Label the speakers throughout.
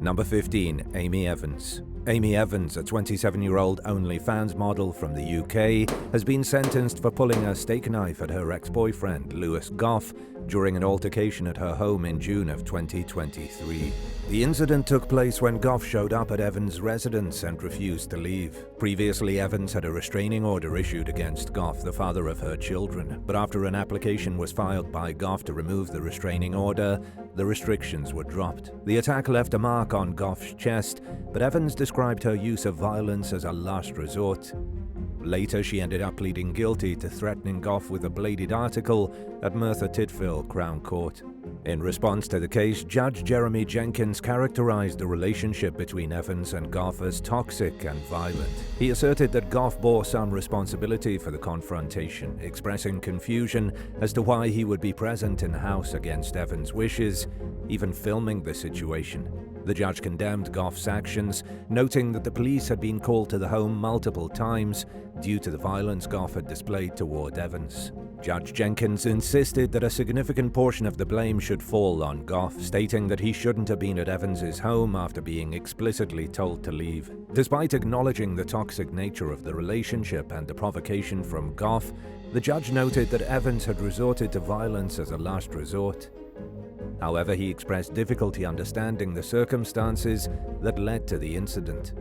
Speaker 1: Number 15. Amy Evans. Amy Evans, a 27-year-old OnlyFans model from the UK, has been sentenced for pulling a steak knife at her ex-boyfriend, Lewis Goff, during an altercation at her home in June of 2023. The incident took place when Goff showed up at Evans' residence and refused to leave. Previously, Evans had a restraining order issued against Goff, the father of her children, but after an application was filed by Goff to remove the restraining order, the restrictions were dropped. The attack left a mark on Goff's chest, but Evans described her use of violence as a last resort. Later, she ended up pleading guilty to threatening Goff with a bladed article at Merthyr Tydfil Crown Court. In response to the case, Judge Jeremy Jenkins characterized the relationship between Evans and Goff as toxic and violent. He asserted that Goff bore some responsibility for the confrontation, expressing confusion as to why he would be present in the house against Evans' wishes, even filming the situation. The judge condemned Goff's actions, noting that the police had been called to the home multiple times due to the violence Goff had displayed toward Evans. Judge Jenkins insisted that a significant portion of the blame should fall on Goff, stating that he shouldn't have been at Evans' home after being explicitly told to leave. Despite acknowledging the toxic nature of the relationship and the provocation from Goff, the judge noted that Evans had resorted to violence as a last resort. However, he expressed difficulty understanding the circumstances that led to the incident.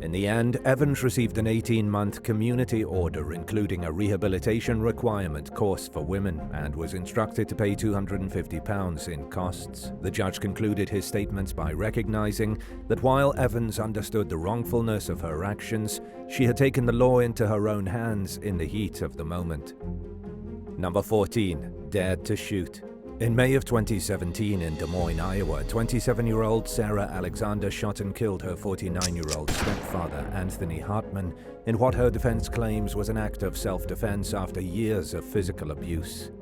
Speaker 1: In the end, Evans received an 18-month community order, including a rehabilitation requirement course for women, and was instructed to pay £250 in costs. The judge concluded his statements by recognizing that while Evans understood the wrongfulness of her actions, she had taken the law into her own hands in the heat of the moment. Number 14. Dared to shoot. In May of 2017 in Des Moines, Iowa, 27-year-old Sarah Alexander shot and killed her 49-year-old stepfather, Anthony Hartman, in what her defense claims was an act of self-defense after years of physical abuse.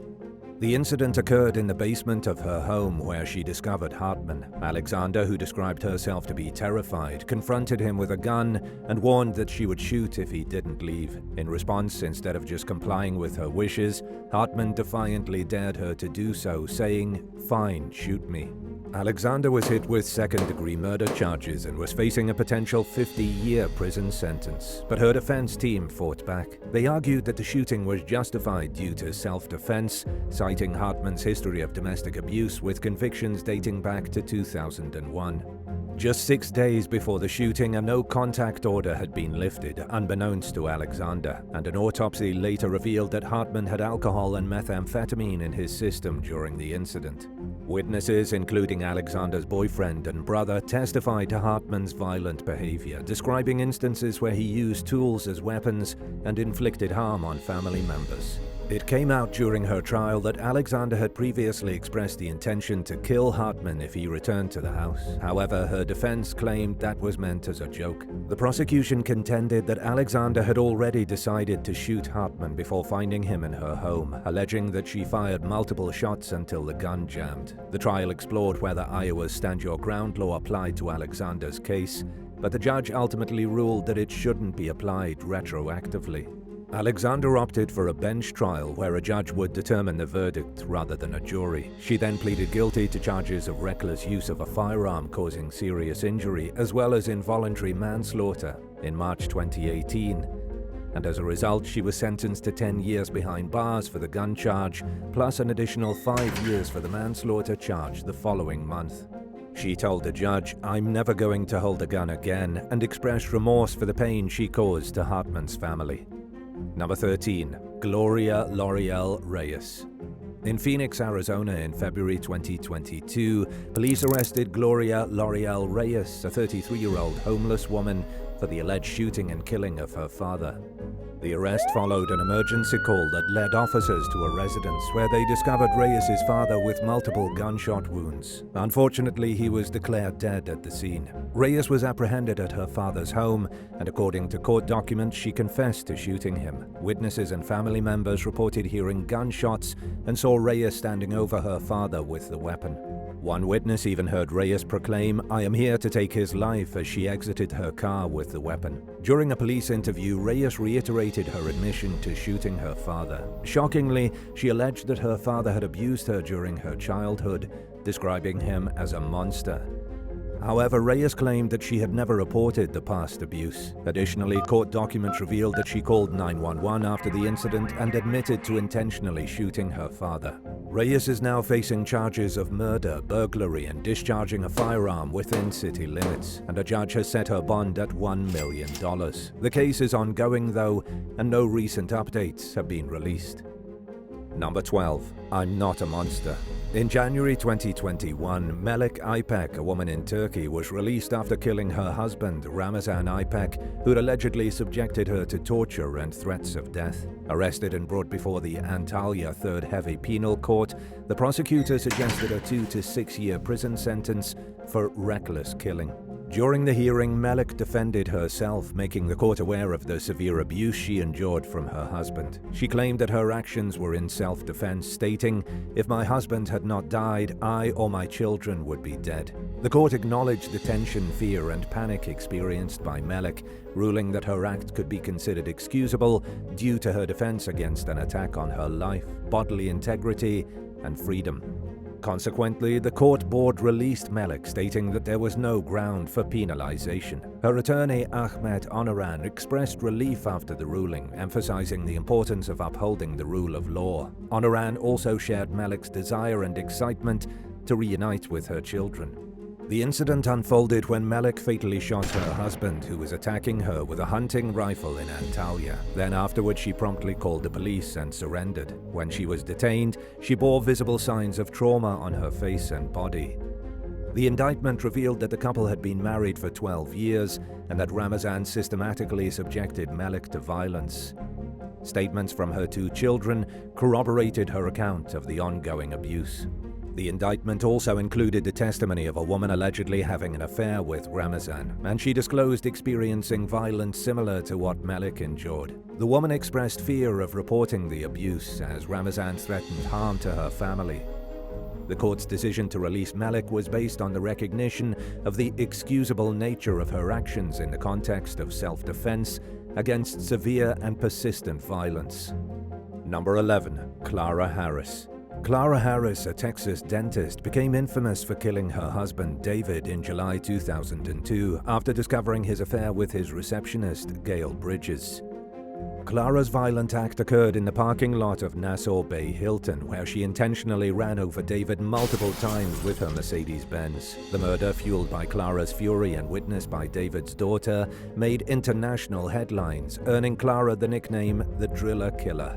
Speaker 1: The incident occurred in the basement of her home where she discovered Hartman. Alexander, who described herself to be terrified, confronted him with a gun and warned that she would shoot if he didn't leave. In response, instead of just complying with her wishes, Hartman defiantly dared her to do so, saying, "Fine, shoot me." Alexander was hit with second-degree murder charges and was facing a potential 50-year prison sentence, but her defense team fought back. They argued that the shooting was justified due to self-defense, citing Hartman's history of domestic abuse with convictions dating back to 2001. Just 6 days before the shooting, a no-contact order had been lifted, unbeknownst to Alexander, and an autopsy later revealed that Hartman had alcohol and methamphetamine in his system during the incident. Witnesses, including Alexander's boyfriend and brother, testified to Hartman's violent behavior, describing instances where he used tools as weapons and inflicted harm on family members. It came out during her trial that Alexander had previously expressed the intention to kill Hartman if he returned to the house. However, her defense claimed that was meant as a joke. The prosecution contended that Alexander had already decided to shoot Hartman before finding him in her home, alleging that she fired multiple shots until the gun jammed. The trial explored whether Iowa's Stand Your Ground law applied to Alexander's case, but the judge ultimately ruled that it shouldn't be applied retroactively. Alexander opted for a bench trial where a judge would determine the verdict rather than a jury. She then pleaded guilty to charges of reckless use of a firearm causing serious injury, as well as involuntary manslaughter, in March 2018. And as a result, she was sentenced to 10 years behind bars for the gun charge, plus an additional 5 years for the manslaughter charge the following month. She told the judge, "I'm never going to hold a gun again," and expressed remorse for the pain she caused to Hartman's family. Number 13. Gloria Reyes. In Phoenix, Arizona in February 2022, police arrested Gloria Reyes, a 33-year-old homeless woman, for the alleged shooting and killing of her father. The arrest followed an emergency call that led officers to a residence where they discovered Reyes' father with multiple gunshot wounds. Unfortunately, he was declared dead at the scene. Reyes was apprehended at her father's home, and according to court documents, she confessed to shooting him. Witnesses and family members reported hearing gunshots and saw Reyes standing over her father with the weapon. One witness even heard Reyes proclaim, "I am here to take his life," as she exited her car with the weapon. During a police interview, Reyes reiterated her admission to shooting her father. Shockingly, she alleged that her father had abused her during her childhood, describing him as a monster. However, Reyes claimed that she had never reported the past abuse. Additionally, court documents revealed that she called 911 after the incident and admitted to intentionally shooting her father. Reyes is now facing charges of murder, burglary, and discharging a firearm within city limits, and a judge has set her bond at $1 million. The case is ongoing, though, and no recent updates have been released. Number 12. I'm Not a Monster. In January 2021, Melek İpek, a woman in Turkey, was released after killing her husband, Ramazan İpek, who'd allegedly subjected her to torture and threats of death. Arrested and brought before the Antalya 3rd Heavy Penal Court, the prosecutor suggested a 2 to 6 year prison sentence for reckless killing. During the hearing, Melek defended herself, making the court aware of the severe abuse she endured from her husband. She claimed that her actions were in self-defense, stating, "If my husband had not died, I or my children would be dead." The court acknowledged the tension, fear, and panic experienced by Melek, ruling that her act could be considered excusable due to her defense against an attack on her life, bodily integrity, and freedom. Consequently, the court board released Melek, stating that there was no ground for penalization. Her attorney, Ahmet Onaran, expressed relief after the ruling, emphasizing the importance of upholding the rule of law. Onaran also shared Melek's desire and excitement to reunite with her children. The incident unfolded when Melek fatally shot her husband, who was attacking her with a hunting rifle in Antalya. Then afterwards, she promptly called the police and surrendered. When she was detained, she bore visible signs of trauma on her face and body. The indictment revealed that the couple had been married for 12 years and that Ramazan systematically subjected Melek to violence. Statements from her 2 children corroborated her account of the ongoing abuse. The indictment also included the testimony of a woman allegedly having an affair with Ramazan, and she disclosed experiencing violence similar to what Melek endured. The woman expressed fear of reporting the abuse, as Ramazan threatened harm to her family. The court's decision to release Melek was based on the recognition of the excusable nature of her actions in the context of self-defense against severe and persistent violence. Number 11. Clara Harris. Clara Harris, a Texas dentist, became infamous for killing her husband David in July 2002 after discovering his affair with his receptionist, Gail Bridges. Clara's violent act occurred in the parking lot of Nassau Bay Hilton, where she intentionally ran over David multiple times with her Mercedes-Benz. The murder, fueled by Clara's fury and witnessed by David's daughter, made international headlines, earning Clara the nickname the Driller Killer.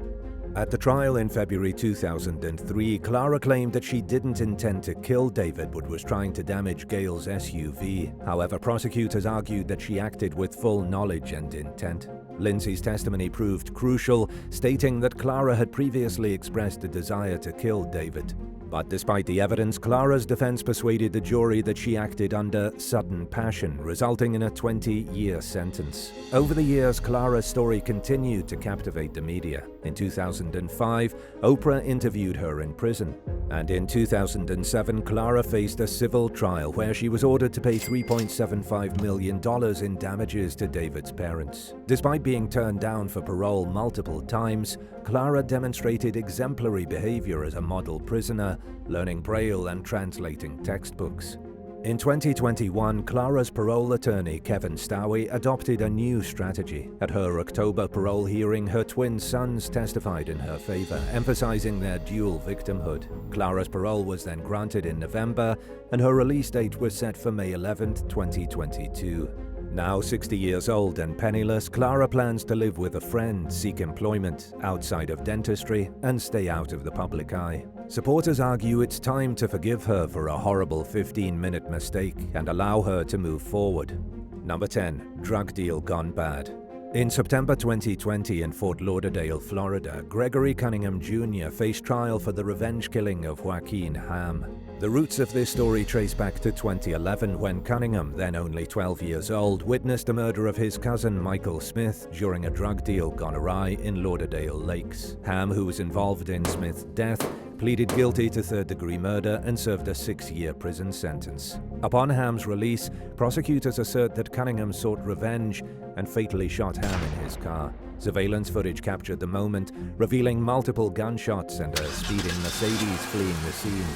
Speaker 1: At the trial in February 2003, Clara claimed that she didn't intend to kill David but was trying to damage Gail's SUV. However, prosecutors argued that she acted with full knowledge and intent. Lindsay's testimony proved crucial, stating that Clara had previously expressed a desire to kill David. But despite the evidence, Clara's defense persuaded the jury that she acted under sudden passion, resulting in a 20-year sentence. Over the years, Clara's story continued to captivate the media. In 2005, Oprah interviewed her in prison. And in 2007, Clara faced a civil trial where she was ordered to pay $3.75 million in damages to David's parents. Despite being turned down for parole multiple times, Clara demonstrated exemplary behavior as a model prisoner, learning Braille and translating textbooks. In 2021, Clara's parole attorney, Kevin Stowie, adopted a new strategy. At her October parole hearing, her twin sons testified in her favor, emphasizing their dual victimhood. Clara's parole was then granted in November, and her release date was set for May 11, 2022. Now 60 years old and penniless, Clara plans to live with a friend, seek employment outside of dentistry, and stay out of the public eye. Supporters argue it's time to forgive her for a horrible 15-minute mistake and allow her to move forward. Number 10. Drug deal gone bad. In September 2020 in Fort Lauderdale, Florida, Gregory Cunningham Jr. faced trial for the revenge killing of Joaquin Ham. The roots of this story trace back to 2011 when Cunningham, then only 12 years old, witnessed the murder of his cousin Michael Smith during a drug deal gone awry in Lauderdale Lakes. Ham, who was involved in Smith's death, pleaded guilty to third-degree murder and served a 6-year prison sentence. Upon Ham's release, prosecutors assert that Cunningham sought revenge and fatally shot Ham in his car. Surveillance footage captured the moment, revealing multiple gunshots and a speeding Mercedes fleeing the scene.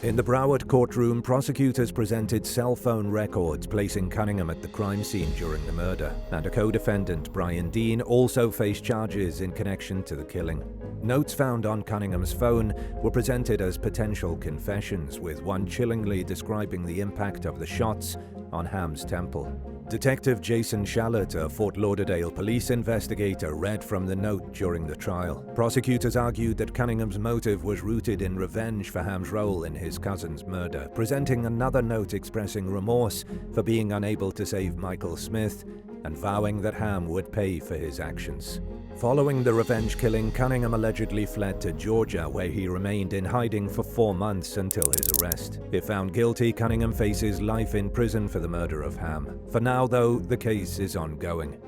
Speaker 1: In the Broward courtroom, prosecutors presented cell phone records placing Cunningham at the crime scene during the murder, and a co-defendant, Brian Dean, also faced charges in connection to the killing. Notes found on Cunningham's phone were presented as potential confessions, with one chillingly describing the impact of the shots on Ham's temple. Detective Jason Shallett, a Fort Lauderdale police investigator, read from the note during the trial. Prosecutors argued that Cunningham's motive was rooted in revenge for Ham's role in his cousin's murder, presenting another note expressing remorse for being unable to save Michael Smith and vowing that Ham would pay for his actions. Following the revenge killing, Cunningham allegedly fled to Georgia, where he remained in hiding for 4 months until his arrest. If found guilty, Cunningham faces life in prison for the murder of Ham. For now, though, the case is ongoing.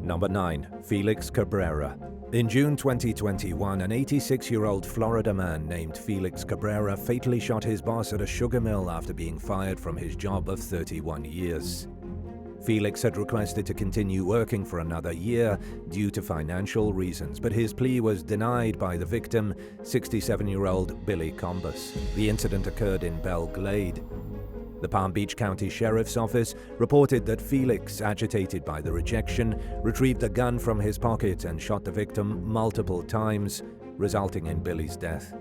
Speaker 1: Number 9. Felix Cabrera. In June 2021, an 86-year-old Florida man named Felix Cabrera fatally shot his boss at a sugar mill after being fired from his job of 31 years. Felix had requested to continue working for another year due to financial reasons, but his plea was denied by the victim, 67-year-old Billy Combus. The incident occurred in Belle Glade. The Palm Beach County Sheriff's Office reported that Felix, agitated by the rejection, retrieved a gun from his pocket and shot the victim multiple times, resulting in Billy's death.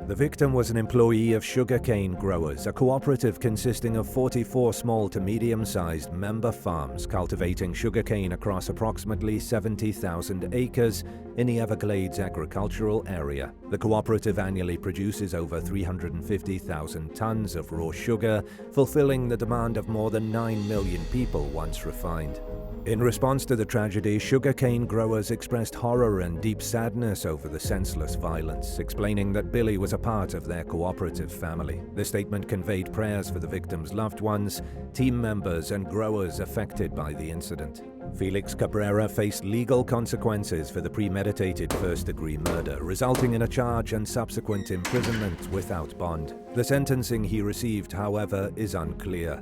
Speaker 1: The victim was an employee of Sugarcane Growers, a cooperative consisting of 44 small to medium-sized member farms cultivating sugarcane across approximately 70,000 acres in the Everglades agricultural area. The cooperative annually produces over 350,000 tons of raw sugar, fulfilling the demand of more than 9 million people once refined. In response to the tragedy, sugarcane growers expressed horror and deep sadness over the senseless violence, explaining that Billy was a part of their cooperative family. The statement conveyed prayers for the victim's loved ones, team members, and growers affected by the incident. Felix Cabrera faced legal consequences for the premeditated first-degree murder, resulting in a charge and subsequent imprisonment without bond. The sentencing he received, however, is unclear.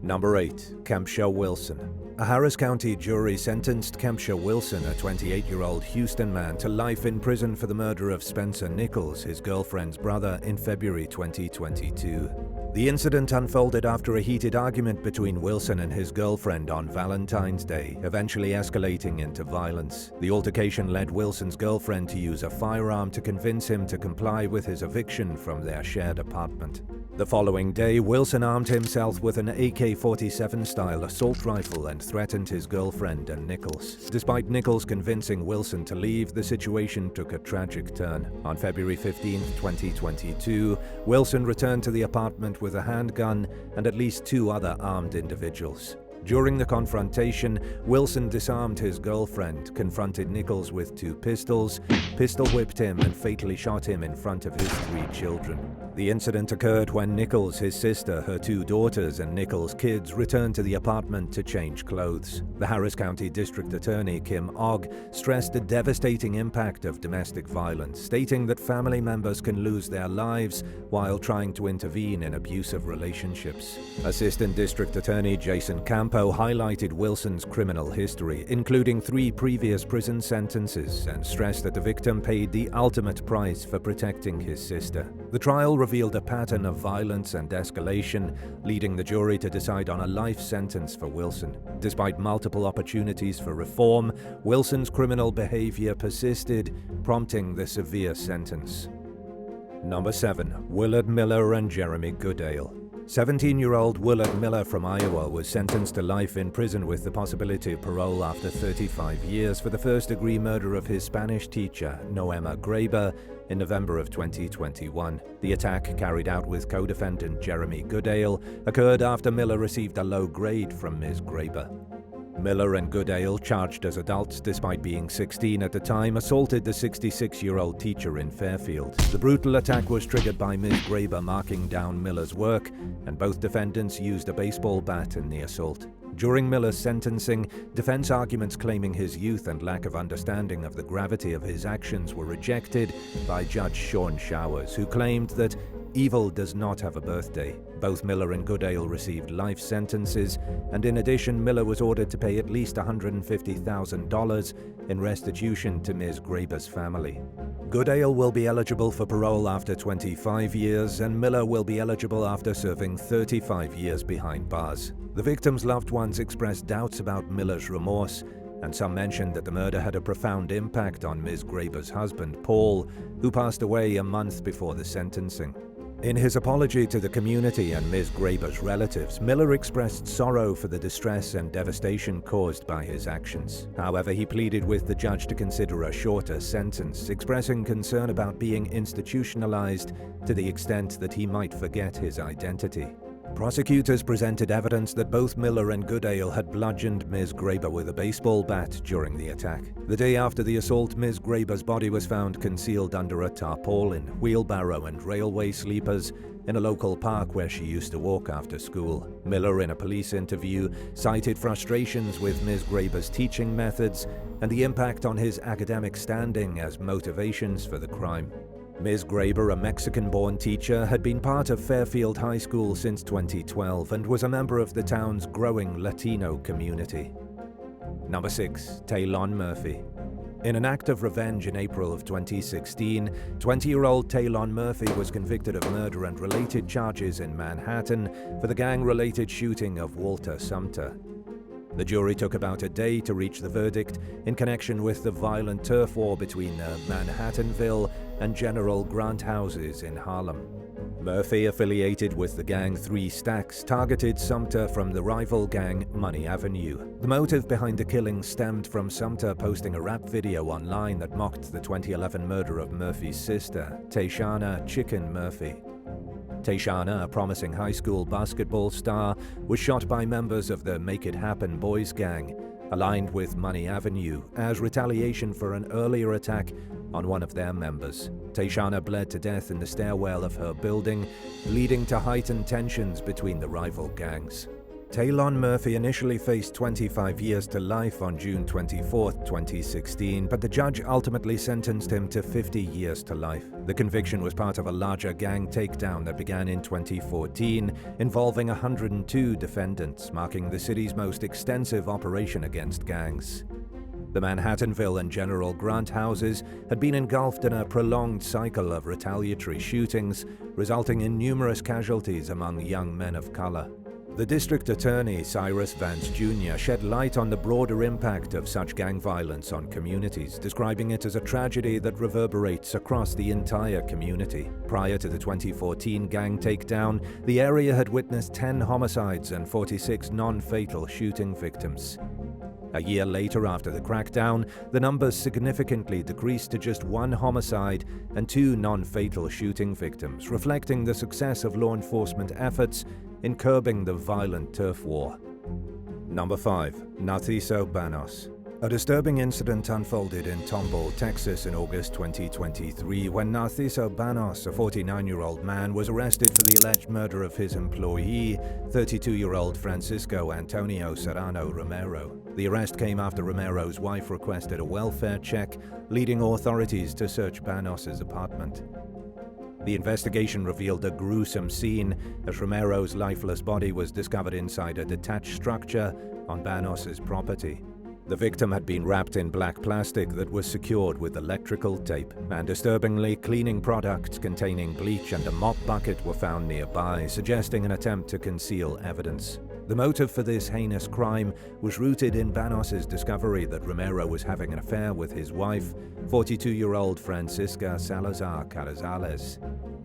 Speaker 1: Number 8. Kemsha Wilson. A Harris County jury sentenced Kemsha Wilson, a 28-year-old Houston man, to life in prison for the murder of Spencer Nichols, his girlfriend's brother, in February 2022. The incident unfolded after a heated argument between Wilson and his girlfriend on Valentine's Day, eventually escalating into violence. The altercation led Wilson's girlfriend to use a firearm to convince him to comply with his eviction from their shared apartment. The following day, Wilson armed himself with an AK-47-style assault rifle and threatened his girlfriend and Nichols. Despite Nichols convincing Wilson to leave, the situation took a tragic turn. On February 15, 2022, Wilson returned to the apartment with a handgun and at least 2 other armed individuals. During the confrontation, Wilson disarmed his girlfriend, confronted Nichols with 2 pistols, pistol-whipped him, and fatally shot him in front of his 3 children. The incident occurred when Nichols, his sister, her 2 daughters, and Nichols' kids returned to the apartment to change clothes. The Harris County District Attorney, Kim Ogg, stressed the devastating impact of domestic violence, stating that family members can lose their lives while trying to intervene in abusive relationships. Assistant District Attorney Jason Campo highlighted Wilson's criminal history, including 3 previous prison sentences, and stressed that the victim paid the ultimate price for protecting his sister. The trial revealed a pattern of violence and escalation, leading the jury to decide on a life sentence for Wilson. Despite multiple opportunities for reform, Wilson's criminal behavior persisted, prompting the severe sentence. Number 7. Willard Miller and Jeremy Goodale. 17-year-old Willard Miller from Iowa was sentenced to life in prison with the possibility of parole after 35 years for the first-degree murder of his Spanish teacher, Noema Graber, in November of 2021. The attack, carried out with co-defendant Jeremy Goodale, occurred after Miller received a low grade from Ms. Graber. Miller and Goodale, charged as adults despite being 16 at the time, assaulted the 66-year-old teacher in Fairfield. The brutal attack was triggered by Ms. Graber marking down Miller's work, and both defendants used a baseball bat in the assault. During Miller's sentencing, defense arguments claiming his youth and lack of understanding of the gravity of his actions were rejected by Judge Sean Showers, who claimed that Evil does not have a birthday. Both Miller and Goodale received life sentences, and in addition, Miller was ordered to pay at least $150,000 in restitution to Ms. Graber's family. Goodale will be eligible for parole after 25 years, and Miller will be eligible after serving 35 years behind bars. The victims' loved ones expressed doubts about Miller's remorse, and some mentioned that the murder had a profound impact on Ms. Graber's husband, Paul, who passed away a month before the sentencing. In his apology to the community and Ms. Graber's relatives, Miller expressed sorrow for the distress and devastation caused by his actions. However, he pleaded with the judge to consider a shorter sentence, expressing concern about being institutionalized to the extent that he might forget his identity. Prosecutors presented evidence that both Miller and Goodale had bludgeoned Ms. Graber with a baseball bat during the attack. The day after the assault, Ms. Graber's body was found concealed under a tarpaulin, wheelbarrow and railway sleepers in a local park where she used to walk after school. Miller, in a police interview, cited frustrations with Ms. Graber's teaching methods and the impact on his academic standing as motivations for the crime. Ms. Graber, a Mexican-born teacher, had been part of Fairfield High School since 2012 and was a member of the town's growing Latino community. Number 6. Taon Murphy. In an act of revenge in April of 2016, 20-year-old Taon Murphy was convicted of murder and related charges in Manhattan for the gang-related shooting of Walter Sumter. The jury took about a day to reach the verdict in connection with the violent turf war between the Manhattanville and General Grant houses in Harlem. Murphy, affiliated with the gang Three Stacks, targeted Sumter from the rival gang Money Avenue. The motive behind the killing stemmed from Sumter posting a rap video online that mocked the 2011 murder of Murphy's sister, Tashana "Chicken" Murphy. Tashana, a promising high school basketball star, was shot by members of the Make It Happen boys gang, aligned with Money Avenue, as retaliation for an earlier attack on one of their members. Tashana bled to death in the stairwell of her building, leading to heightened tensions between the rival gangs. Taon Murphy initially faced 25 years to life on June 24, 2016, but the judge ultimately sentenced him to 50 years to life. The conviction was part of a larger gang takedown that began in 2014, involving 102 defendants, marking the city's most extensive operation against gangs. The Manhattanville and General Grant houses had been engulfed in a prolonged cycle of retaliatory shootings, resulting in numerous casualties among young men of color. The district attorney, Cyrus Vance Jr., shed light on the broader impact of such gang violence on communities, describing it as a tragedy that reverberates across the entire community. Prior to the 2014 gang takedown, the area had witnessed 10 homicides and 46 non-fatal shooting victims. A year later, after the crackdown, the numbers significantly decreased to just 1 homicide and 2 non-fatal shooting victims, reflecting the success of law enforcement efforts in curbing the violent turf war. Number 5. Ntiso Banos. A disturbing incident unfolded in Tomball, Texas in August 2023 when Ntiso Banos, a 49-year-old man, was arrested for the alleged murder of his employee, 32-year-old Francisco Antonio Serrano Romero. The arrest came after Romero's wife requested a welfare check, leading authorities to search Banos' apartment. The investigation revealed a gruesome scene as Romero's lifeless body was discovered inside a detached structure on Banos' property. The victim had been wrapped in black plastic that was secured with electrical tape, and disturbingly, cleaning products containing bleach and a mop bucket were found nearby, suggesting an attempt to conceal evidence. The motive for this heinous crime was rooted in Banos' discovery that Romero was having an affair with his wife, 42-year-old Francisca Salazar Carrizales.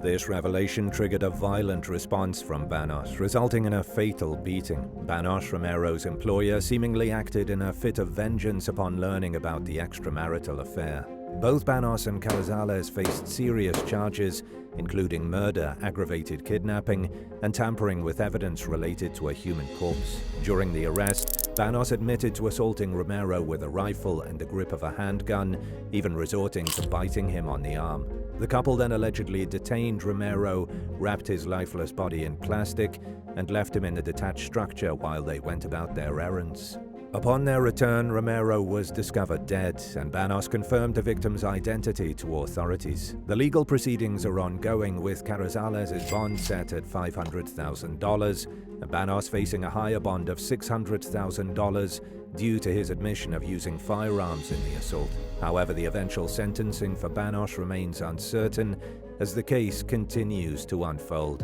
Speaker 1: This revelation triggered a violent response from Banos, resulting in a fatal beating. Banos, Romero's employer, seemingly acted in a fit of vengeance upon learning about the extramarital affair. Both Banos and Carrizales faced serious charges, including murder, aggravated kidnapping, and tampering with evidence related to a human corpse. During the arrest, Banos admitted to assaulting Romero with a rifle and the grip of a handgun, even resorting to biting him on the arm. The couple then allegedly detained Romero, wrapped his lifeless body in plastic, and left him in the detached structure while they went about their errands. Upon their return, Romero was discovered dead, and Banos confirmed the victim's identity to authorities. The legal proceedings are ongoing, with Carrizales' bond set at $500,000, and Banos facing a higher bond of $600,000 due to his admission of using firearms in the assault. However, the eventual sentencing for Banos remains uncertain as the case continues to unfold.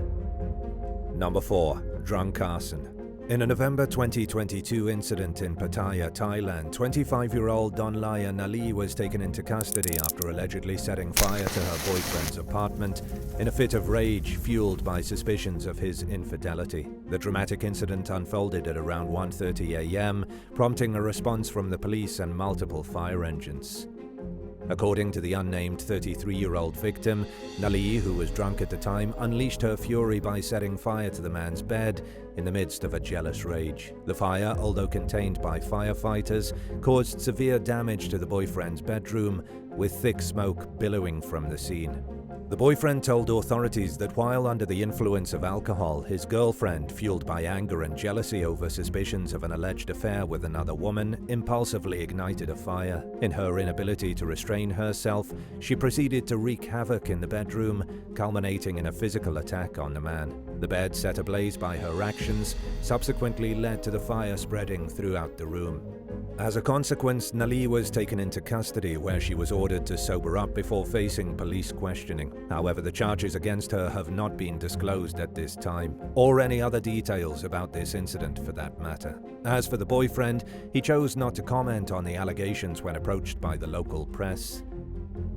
Speaker 1: Number 4. Drun Carson. In a November 2022 incident in Pattaya, Thailand, 25-year-old Donlaya Nali was taken into custody after allegedly setting fire to her boyfriend's apartment in a fit of rage fueled by suspicions of his infidelity. The dramatic incident unfolded at around 1:30 a.m., prompting a response from the police and multiple fire engines. According to the unnamed 33-year-old victim, Nali, who was drunk at the time, unleashed her fury by setting fire to the man's bed in the midst of a jealous rage. The fire, although contained by firefighters, caused severe damage to the boyfriend's bedroom, with thick smoke billowing from the scene. The boyfriend told authorities that while under the influence of alcohol, his girlfriend, fueled by anger and jealousy over suspicions of an alleged affair with another woman, impulsively ignited a fire. In her inability to restrain herself, she proceeded to wreak havoc in the bedroom, culminating in a physical attack on the man. The bed, set ablaze by her actions, subsequently led to the fire spreading throughout the room. As a consequence, Nali was taken into custody, where she was ordered to sober up before facing police questioning. However, the charges against her have not been disclosed at this time, or any other details about this incident for that matter. As for the boyfriend, he chose not to comment on the allegations when approached by the local press.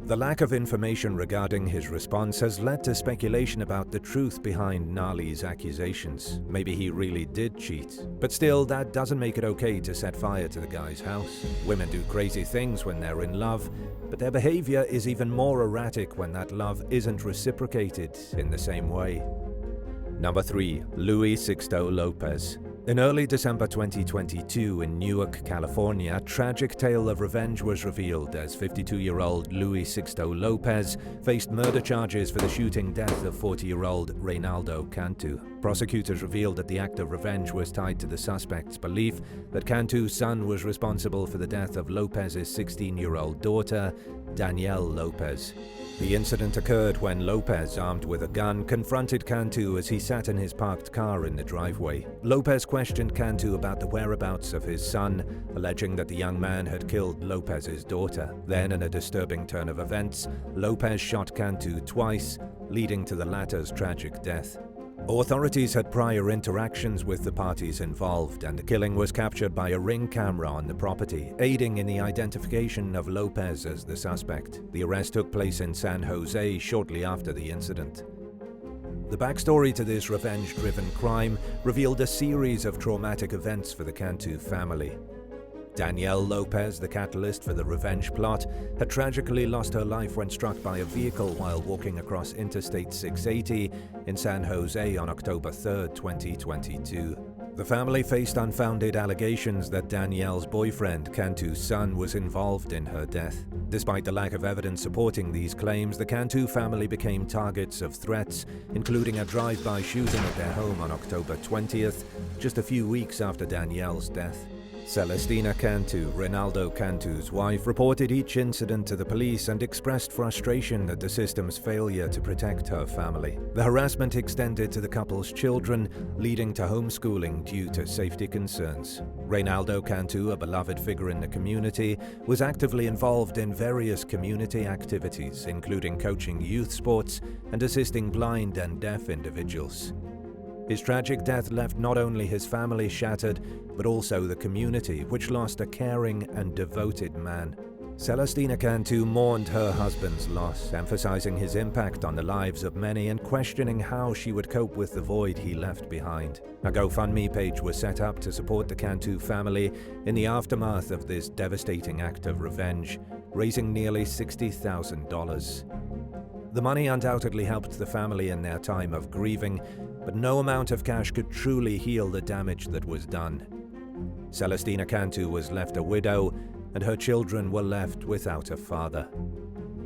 Speaker 1: The lack of information regarding his response has led to speculation about the truth behind Nali's accusations. Maybe he really did cheat. But still, that doesn't make it okay to set fire to the guy's house. Women do crazy things when they're in love, but their behavior is even more erratic when that love isn't reciprocated in the same way. Number 3. Luis Sixto Lopez. In early December 2022 in Newark, California, a tragic tale of revenge was revealed as 52-year-old Luis Sixto Lopez faced murder charges for the shooting death of 40-year-old Reynaldo Cantu. Prosecutors revealed that the act of revenge was tied to the suspect's belief that Cantu's son was responsible for the death of Lopez's 16-year-old daughter, Danielle Lopez. The incident occurred when Lopez, armed with a gun, confronted Cantu as he sat in his parked car in the driveway. Lopez questioned Cantu about the whereabouts of his son, alleging that the young man had killed Lopez's daughter. Then, in a disturbing turn of events, Lopez shot Cantu twice, leading to the latter's tragic death. Authorities had prior interactions with the parties involved, and the killing was captured by a Ring camera on the property, aiding in the identification of Lopez as the suspect. The arrest took place in San Jose shortly after the incident. The backstory to this revenge-driven crime revealed a series of traumatic events for the Cantu family. Danielle Lopez, the catalyst for the revenge plot, had tragically lost her life when struck by a vehicle while walking across Interstate 680 in San Jose on October 3, 2022. The family faced unfounded allegations that Danielle's boyfriend, Cantu's son, was involved in her death. Despite the lack of evidence supporting these claims, the Cantu family became targets of threats, including a drive-by shooting at their home on October 20th, just a few weeks after Danielle's death. Celestina Cantu, Reynaldo Cantu's wife, reported each incident to the police and expressed frustration at the system's failure to protect her family. The harassment extended to the couple's children, leading to homeschooling due to safety concerns. Reynaldo Cantu, a beloved figure in the community, was actively involved in various community activities, including coaching youth sports and assisting blind and deaf individuals. His tragic death left not only his family shattered, but also the community, which lost a caring and devoted man. Celestina Cantu mourned her husband's loss, emphasizing his impact on the lives of many and questioning how she would cope with the void he left behind. A GoFundMe page was set up to support the Cantu family in the aftermath of this devastating act of revenge, raising nearly $60,000. The money undoubtedly helped the family in their time of grieving, but no amount of cash could truly heal the damage that was done. Celestina Cantu was left a widow, and her children were left without a father.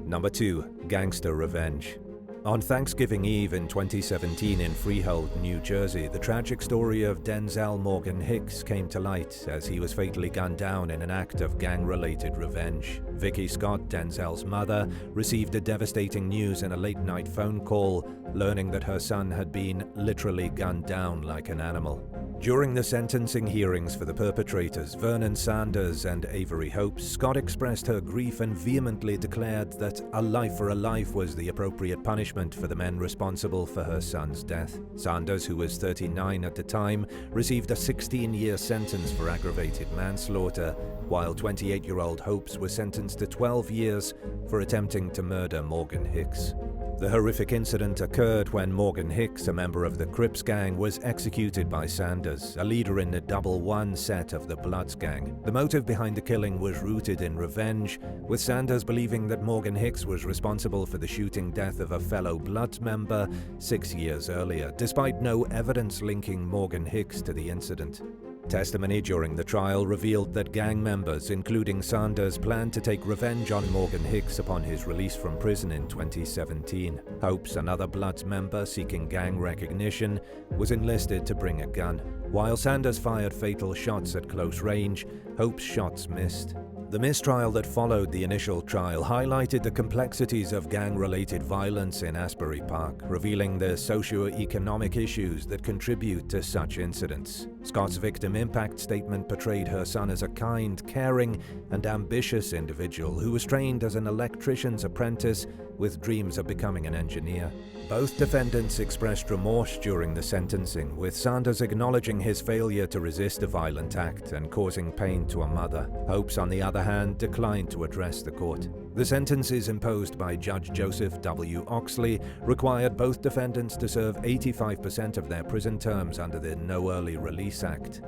Speaker 1: Number 2. Gangster Revenge. On Thanksgiving Eve in 2017 in Freehold, New Jersey, the tragic story of Denzel Morgan Hicks came to light as he was fatally gunned down in an act of gang-related revenge. Vicky Scott, Denzel's mother, received a devastating news in a late-night phone call, learning that her son had been literally gunned down like an animal. During the sentencing hearings for the perpetrators, Vernon Sanders and Avery Hopes, Scott expressed her grief and vehemently declared that a life for a life was the appropriate punishment for the men responsible for her son's death. Sanders, who was 39 at the time, received a 16-year sentence for aggravated manslaughter, while 28-year-old Hopes was sentenced to 12 years for attempting to murder Morgan Hicks. The horrific incident occurred when Morgan Hicks, a member of the Crips gang, was executed by Sanders, a leader in the Double One set of the Bloods gang. The motive behind the killing was rooted in revenge, with Sanders believing that Morgan Hicks was responsible for the shooting death of a fellow Bloods member 6 years earlier, despite no evidence linking Morgan Hicks to the incident. Testimony during the trial revealed that gang members, including Sanders, planned to take revenge on Morgan Hicks upon his release from prison in 2017. Hopes, another Bloods member seeking gang recognition, was enlisted to bring a gun. While Sanders fired fatal shots at close range, Hope's shots missed. The mistrial that followed the initial trial highlighted the complexities of gang-related violence in Asbury Park, revealing the socio-economic issues that contribute to such incidents. Scott's victim impact statement portrayed her son as a kind, caring, and ambitious individual who was trained as an electrician's apprentice with dreams of becoming an engineer. Both defendants expressed remorse during the sentencing, with Sanders acknowledging his failure to resist a violent act and causing pain to a mother. Hopes, on the other hand, declined to address the court. The sentences imposed by Judge Joseph W. Oxley required both defendants to serve 85% of their prison terms under the No Early Release Act.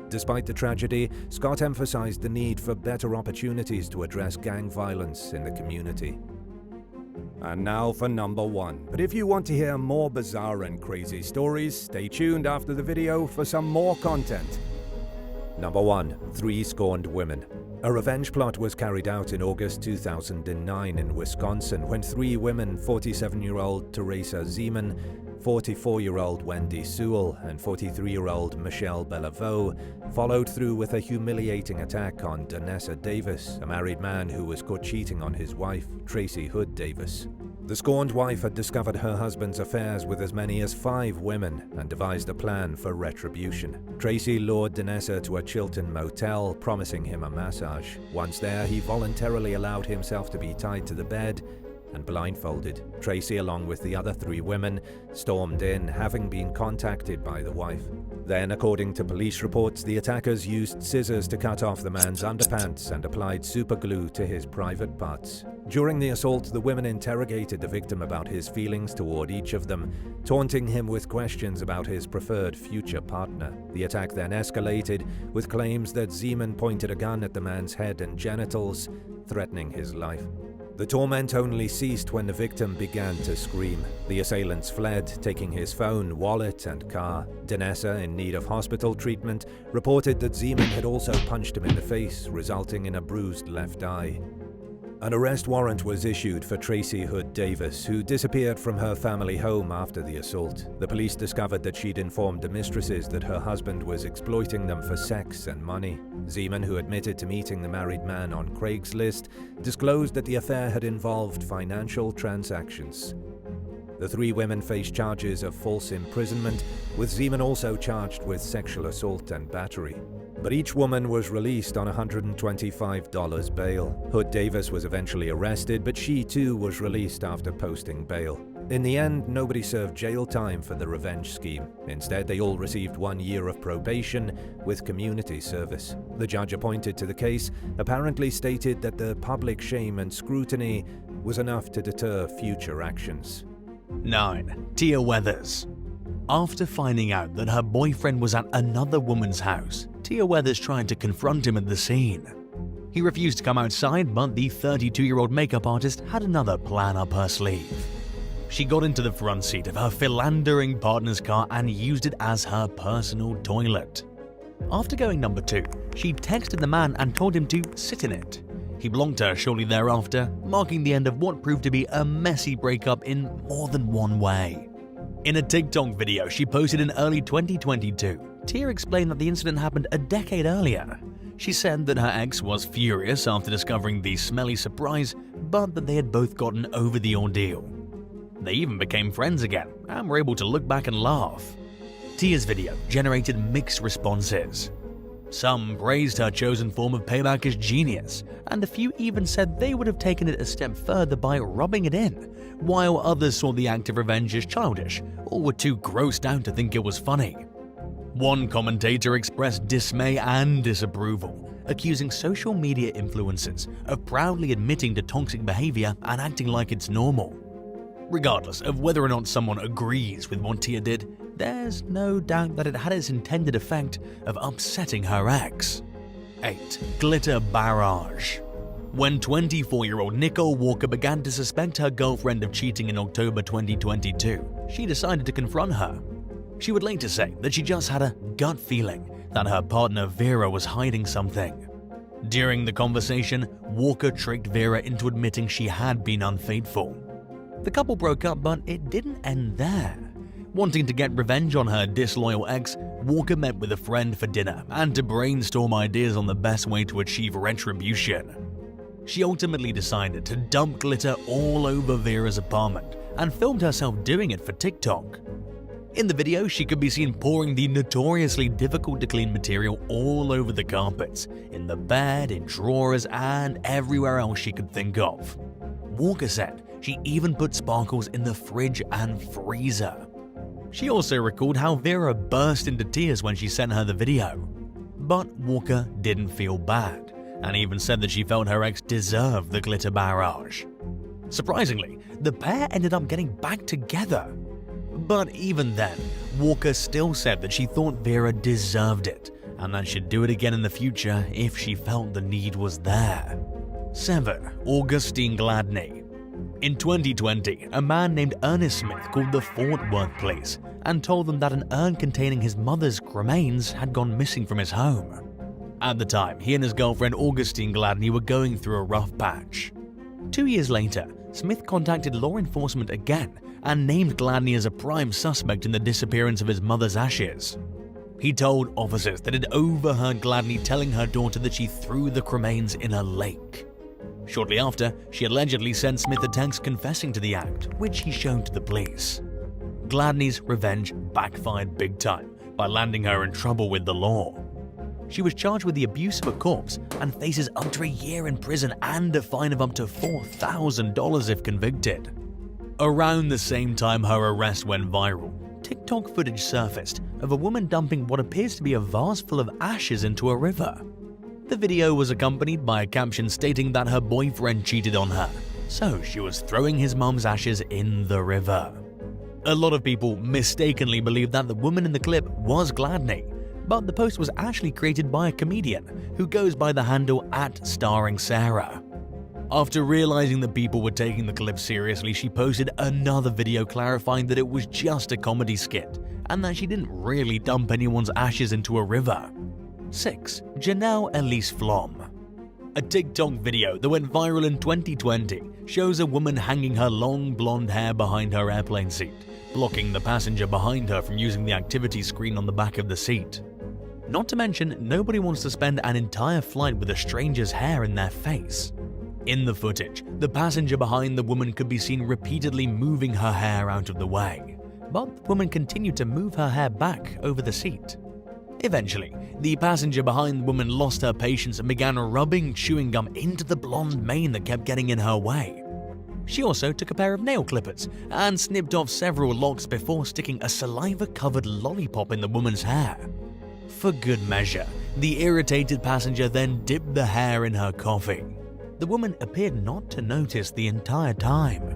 Speaker 1: Despite the tragedy, Scott emphasized the need for better opportunities to address gang violence in the community. And now for number 1. But if you want to hear more bizarre and crazy stories, stay tuned after the video for some more content. Number 1. 3 Scorned Women. A revenge plot was carried out in August 2009 in Wisconsin when 3 women, 47-year-old Teresa Zeman, 44-year-old Wendy Sewell, and 43-year-old Michelle Bellevaux, followed through with a humiliating attack on Danessa Davis, a married man who was caught cheating on his wife, Tracy Hood Davis. The scorned wife had discovered her husband's affairs with as many as 5 women and devised a plan for retribution. Tracy lured Danessa to a Chilton motel, promising him a massage. Once there, he voluntarily allowed himself to be tied to the bed and blindfolded. Tracy, along with the other 3 women, stormed in, having been contacted by the wife. Then, according to police reports, the attackers used scissors to cut off the man's underpants and applied superglue to his private parts. During the assault, the women interrogated the victim about his feelings toward each of them, taunting him with questions about his preferred future partner. The attack then escalated, with claims that Zeman pointed a gun at the man's head and genitals, threatening his life. The torment only ceased when the victim began to scream. The assailants fled, taking his phone, wallet, and car. Danessa, in need of hospital treatment, reported that Zeman had also punched him in the face, resulting in a bruised left eye. An arrest warrant was issued for Tracy Hood Davis, who disappeared from her family home after the assault. The police discovered that she'd informed the mistresses that her husband was exploiting them for sex and money. Zeman, who admitted to meeting the married man on Craigslist, disclosed that the affair had involved financial transactions. The 3 women faced charges of false imprisonment, with Zeman also charged with sexual assault and battery. But each woman was released on $125 bail. Hood Davis was eventually arrested, but she too was released after posting bail. In the end, nobody served jail time for the revenge scheme. Instead, they all received 1 year of probation with community service. The judge appointed to the case apparently stated that the public shame and scrutiny was enough to deter future actions.
Speaker 2: 9. Tia Weathers. After finding out that her boyfriend was at another woman's house, Tia Weathers tried to confront him at the scene. He refused to come outside, but the 32-year-old makeup artist had another plan up her sleeve. She got into the front seat of her philandering partner's car and used it as her personal toilet. After going number 2, she texted the man and told him to sit in it. He blocked her shortly thereafter, marking the end of what proved to be a messy breakup in more than one way. In a TikTok video she posted in early 2022, Tia explained that the incident happened a decade earlier. She said that her ex was furious after discovering the smelly surprise, but that they had both gotten over the ordeal. They even became friends again and were able to look back and laugh. Tia's video generated mixed responses. Some praised her chosen form of payback as genius, and a few even said they would have taken it a step further by rubbing it in, while others saw the act of revenge as childish or were too grossed out to think it was funny. One commentator expressed dismay and disapproval, accusing social media influencers of proudly admitting to toxic behavior and acting like it's normal. Regardless of whether or not someone agrees with what Tia did, there's no doubt that it had its intended effect of upsetting her ex. 8. Glitter Barrage. When 24-year-old Nicole Walker began to suspect her girlfriend of cheating in October 2022, she decided to confront her. She would later say that she just had a gut feeling that her partner Vera was hiding something. During the conversation, Walker tricked Vera into admitting she had been unfaithful. The couple broke up, but it didn't end there. Wanting to get revenge on her disloyal ex, Walker met with a friend for dinner and to brainstorm ideas on the best way to achieve retribution. She ultimately decided to dump glitter all over Vera's apartment and filmed herself doing it for TikTok. In the video, she could be seen pouring the notoriously difficult to clean material all over the carpets, in the bed, in drawers, and everywhere else she could think of. Walker said she even put sparkles in the fridge and freezer. She also recalled how Vera burst into tears when she sent her the video. But Walker didn't feel bad, and even said that she felt her ex deserved the glitter barrage. Surprisingly, the pair ended up getting back together. But even then, Walker still said that she thought Vera deserved it, and that she'd do it again in the future if she felt the need was there. 7. Augustine Gladney. In 2020, a man named Ernest Smith called the Fort Worth police and told them that an urn containing his mother's remains had gone missing from his home. At the time, he and his girlfriend Augustine Gladney were going through a rough patch. 2 years later, Smith contacted law enforcement again and named Gladney as a prime suspect in the disappearance of his mother's ashes. He told officers that he'd overheard Gladney telling her daughter that she threw the cremains in a lake. Shortly after, she allegedly sent Smith a text confessing to the act, which he showed to the police. Gladney's revenge backfired big time by landing her in trouble with the law. She was charged with the abuse of a corpse and faces up to a year in prison and a fine of up to $4,000 if convicted. Around the same time her arrest went viral, TikTok footage surfaced of a woman dumping what appears to be a vase full of ashes into a river. The video was accompanied by a caption stating that her boyfriend cheated on her, so she was throwing his mom's ashes in the river. A lot of people mistakenly believed that the woman in the clip was Gladney, but the post was actually created by a comedian who goes by the handle @StarringSarah. After realizing that people were taking the clip seriously, she posted another video clarifying that it was just a comedy skit and that she didn't really dump anyone's ashes into a river. 6. Janelle Elis Flom. A TikTok video that went viral in 2020 shows a woman hanging her long blonde hair behind her airplane seat, blocking the passenger behind her from using the activity screen on the back of the seat. Not to mention, nobody wants to spend an entire flight with a stranger's hair in their face. In the footage, the passenger behind the woman could be seen repeatedly moving her hair out of the way, but the woman continued to move her hair back over the seat. Eventually, the passenger behind the woman lost her patience and began rubbing chewing gum into the blonde mane that kept getting in her way. She also took a pair of nail clippers and snipped off several locks before sticking a saliva-covered lollipop in the woman's hair. For good measure, the irritated passenger then dipped the hair in her coffee. The woman appeared not to notice the entire time.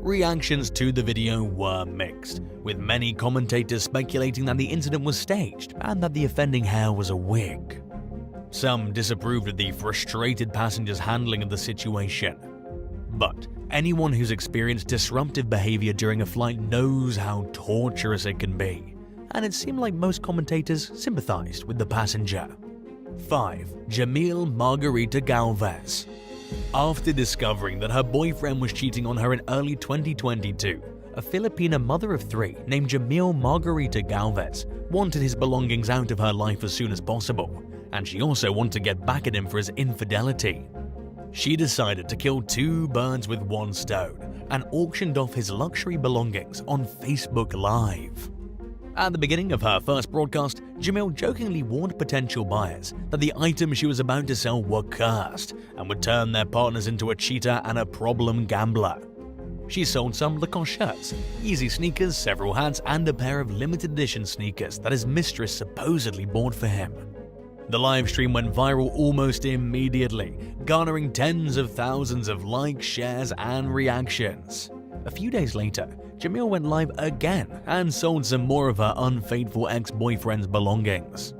Speaker 2: Reactions to the video were mixed, with many commentators speculating that the incident was staged and that the offending hair was a wig. Some disapproved of the frustrated passenger's handling of the situation. But anyone who's experienced disruptive behavior during a flight knows how torturous it can be, and it seemed like most commentators sympathized with the passenger. 5. Jamil Margarita Gales. After discovering that her boyfriend was cheating on her in early 2022, a Filipina mother of 3 named Jamil Margarita Gales wanted his belongings out of her life as soon as possible, and she also wanted to get back at him for his infidelity. She decided to kill 2 birds with one stone and auctioned off his luxury belongings on Facebook Live. At the beginning of her first broadcast, Jamil jokingly warned potential buyers that the items she was about to sell were cursed and would turn their partners into a cheater and a problem gambler. She sold some Lacoste shirts, Yeezy sneakers, several hats, and a pair of limited edition sneakers that his mistress supposedly bought for him. The live stream went viral almost immediately, garnering tens of thousands of likes, shares, and reactions. A few days later, Jamil went live again and sold some more of her unfaithful ex-boyfriend's belongings.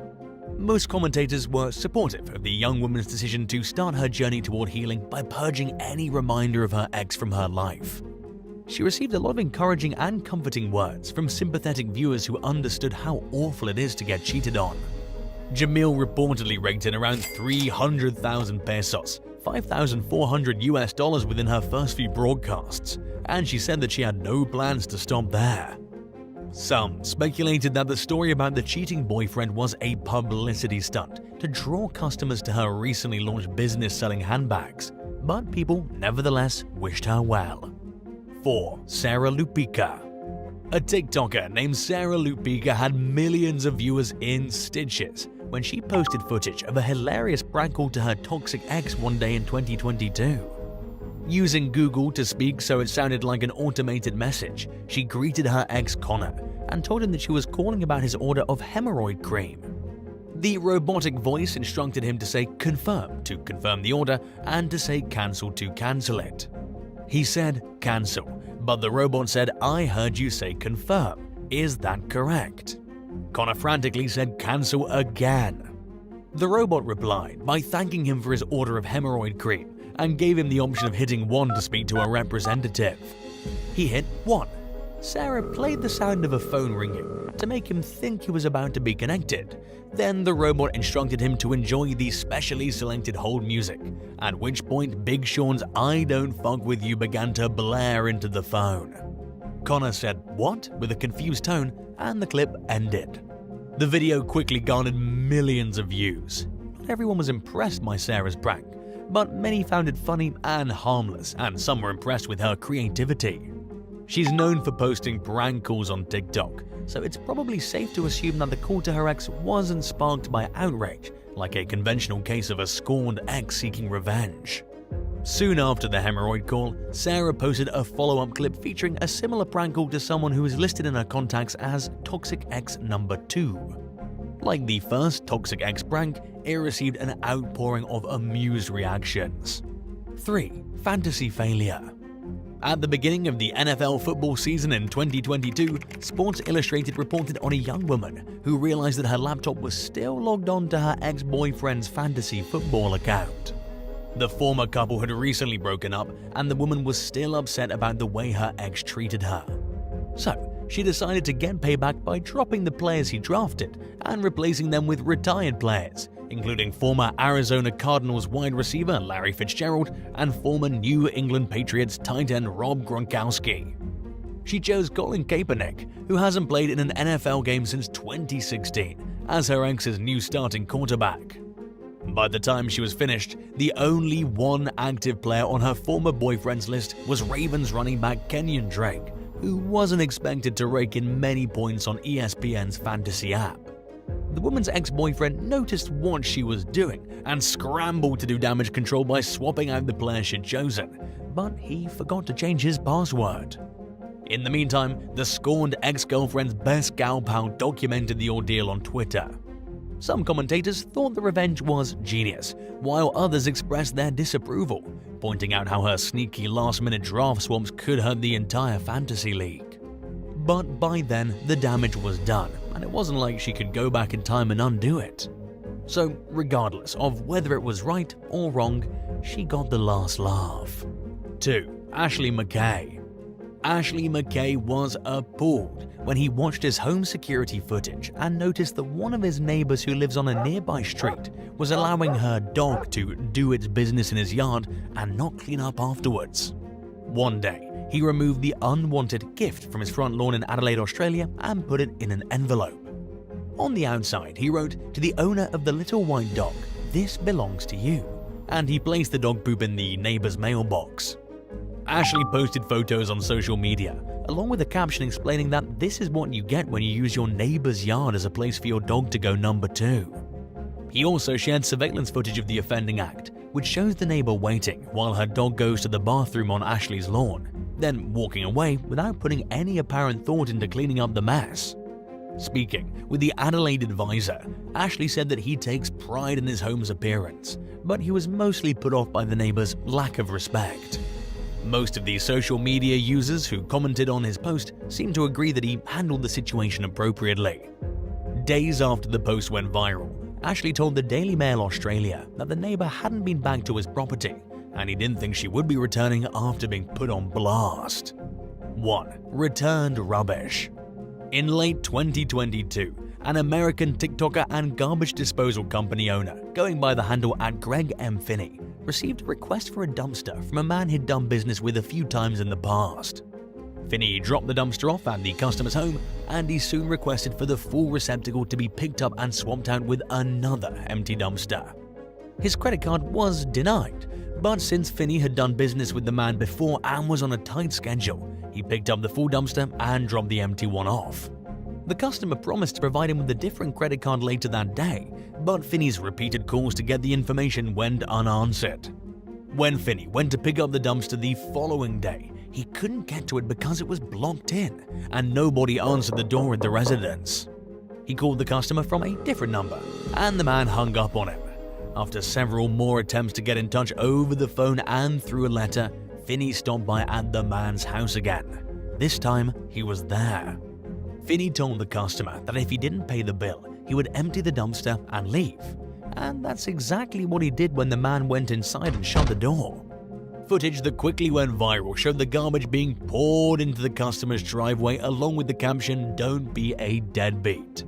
Speaker 2: Most commentators were supportive of the young woman's decision to start her journey toward healing by purging any reminder of her ex from her life. She received a lot of encouraging and comforting words from sympathetic viewers who understood how awful it is to get cheated on. Jamil reportedly raked in around 300,000 pesos, $5,400 within her first few broadcasts, and she said that she had no plans to stop there. Some speculated that the story about the cheating boyfriend was a publicity stunt to draw customers to her recently launched business selling handbags, but people nevertheless wished her well. 4. Sarah Lupica. A TikToker named Sarah Lupica had millions of viewers in stitches when she posted footage of a hilarious prank call to her toxic ex one day in 2022. Using Google to speak so it sounded like an automated message, she greeted her ex Connor and told him that she was calling about his order of hemorrhoid cream. The robotic voice instructed him to say confirm to confirm the order and to say cancel to cancel it. He said cancel, but the robot said, "I heard you say confirm. Is that correct?" Connor frantically said cancel again. The robot replied by thanking him for his order of hemorrhoid cream and gave him the option of hitting 1 to speak to a representative. He hit 1. Sarah played the sound of a phone ringing to make him think he was about to be connected. Then the robot instructed him to enjoy the specially selected hold music, at which point Big Sean's "I Don't Fuck With You" began to blare into the phone. Connor said "what?" with a confused tone, and the clip ended. The video quickly garnered millions of views. Not everyone was impressed by Sarah's prank, but many found it funny and harmless, and some were impressed with her creativity. She's known for posting prank calls on TikTok, so it's probably safe to assume that the call to her ex wasn't sparked by outrage, like a conventional case of a scorned ex seeking revenge. Soon after the hemorrhoid call, Sarah posted a follow-up clip featuring a similar prank call to someone who is listed in her contacts as Toxic Ex number 2. Like the first Toxic Ex prank, it received an outpouring of amused reactions. 3. Fantasy failure. At the beginning of the NFL football season in 2022, Sports Illustrated reported on a young woman who realized that her laptop was still logged on to her ex-boyfriend's fantasy football account. The former couple had recently broken up, and the woman was still upset about the way her ex treated her. So, she decided to get payback by dropping the players he drafted and replacing them with retired players, including former Arizona Cardinals wide receiver Larry Fitzgerald and former New England Patriots tight end Rob Gronkowski. She chose Colin Kaepernick, who hasn't played in an NFL game since 2016, as her ex's new starting quarterback. By the time she was finished, the only one active player on her former boyfriend's list was Ravens running back Kenyon Drake, who wasn't expected to rake in many points on ESPN's fantasy app. The woman's ex-boyfriend noticed what she was doing and scrambled to do damage control by swapping out the player she'd chosen, but he forgot to change his password. In the meantime, the scorned ex-girlfriend's best gal pal documented the ordeal on Twitter. Some commentators thought the revenge was genius, while others expressed their disapproval, pointing out how her sneaky last-minute draft swaps could hurt the entire fantasy league. But by then, the damage was done, and it wasn't like she could go back in time and undo it. So, regardless of whether it was right or wrong, she got the last laugh. 2. Ashley McKay. Ashley McKay was appalled when he watched his home security footage and noticed that one of his neighbors who lives on a nearby street was allowing her dog to do its business in his yard and not clean up afterwards. One day, he removed the unwanted gift from his front lawn in Adelaide, Australia and put it in an envelope. On the outside, he wrote, "To the owner of the little white dog, this belongs to you," and he placed the dog poop in the neighbor's mailbox. Ashley posted photos on social media, along with a caption explaining that this is what you get when you use your neighbor's yard as a place for your dog to go number 2. He also shared surveillance footage of the offending act, which shows the neighbor waiting while her dog goes to the bathroom on Ashley's lawn, then walking away without putting any apparent thought into cleaning up the mess. Speaking with the Adelaide Advisor, Ashley said that he takes pride in his home's appearance, but he was mostly put off by the neighbor's lack of respect. Most of these social media users who commented on his post seemed to agree that he handled the situation appropriately. Days after the post went viral, Ashley told the Daily Mail Australia that the neighbor hadn't been back to his property and he didn't think she would be returning after being put on blast. 1. Returned rubbish. In late 2022, an American TikToker and garbage disposal company owner, going by the handle @GregMFinney, received a request for a dumpster from a man he'd done business with a few times in the past. Finney dropped the dumpster off at the customer's home, and he soon requested for the full receptacle to be picked up and swapped out with another empty dumpster. His credit card was denied, but since Finney had done business with the man before and was on a tight schedule, he picked up the full dumpster and dropped the empty one off. The customer promised to provide him with a different credit card later that day, but Finney's repeated calls to get the information went unanswered. When Finney went to pick up the dumpster the following day, he couldn't get to it because it was blocked in, and nobody answered the door at the residence. He called the customer from a different number, and the man hung up on him. After several more attempts to get in touch over the phone and through a letter, Finney stopped by at the man's house again. This time, he was there. Finney told the customer that if he didn't pay the bill, he would empty the dumpster and leave. And that's exactly what he did when the man went inside and shut the door. Footage that quickly went viral showed the garbage being poured into the customer's driveway along with the caption, "Don't be a deadbeat."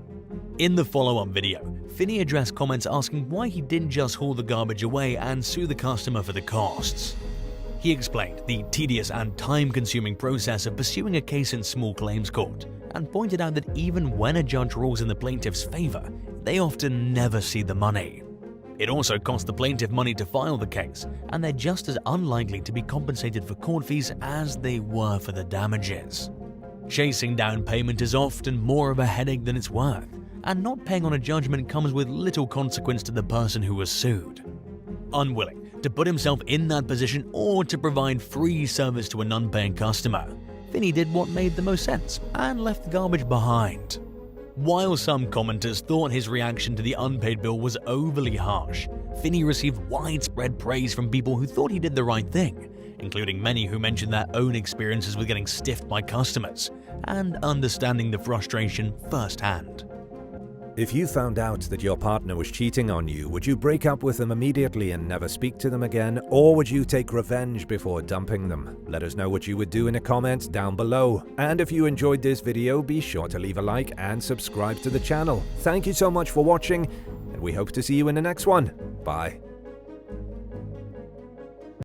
Speaker 2: In the follow-up video, Finney addressed comments asking why he didn't just haul the garbage away and sue the customer for the costs. He explained the tedious and time-consuming process of pursuing a case in small claims court, and pointed out that even when a judge rules in the plaintiff's favor, they often never see the money. It also costs the plaintiff money to file the case, and they're just as unlikely to be compensated for court fees as they were for the damages. Chasing down payment is often more of a headache than it's worth, and not paying on a judgment comes with little consequence to the person who was sued. Unwilling to put himself in that position or to provide free service to an unpaying customer, Finney did what made the most sense and left the garbage behind. While some commenters thought his reaction to the unpaid bill was overly harsh, Finney received widespread praise from people who thought he did the right thing, including many who mentioned their own experiences with getting stiffed by customers and understanding the frustration firsthand.
Speaker 1: If you found out that your partner was cheating on you, would you break up with them immediately and never speak to them again, or would you take revenge before dumping them? Let us know what you would do in the comments down below. And if you enjoyed this video, be sure to leave a like and subscribe to the channel. Thank you so much for watching, and we hope to see you in the next one. Bye.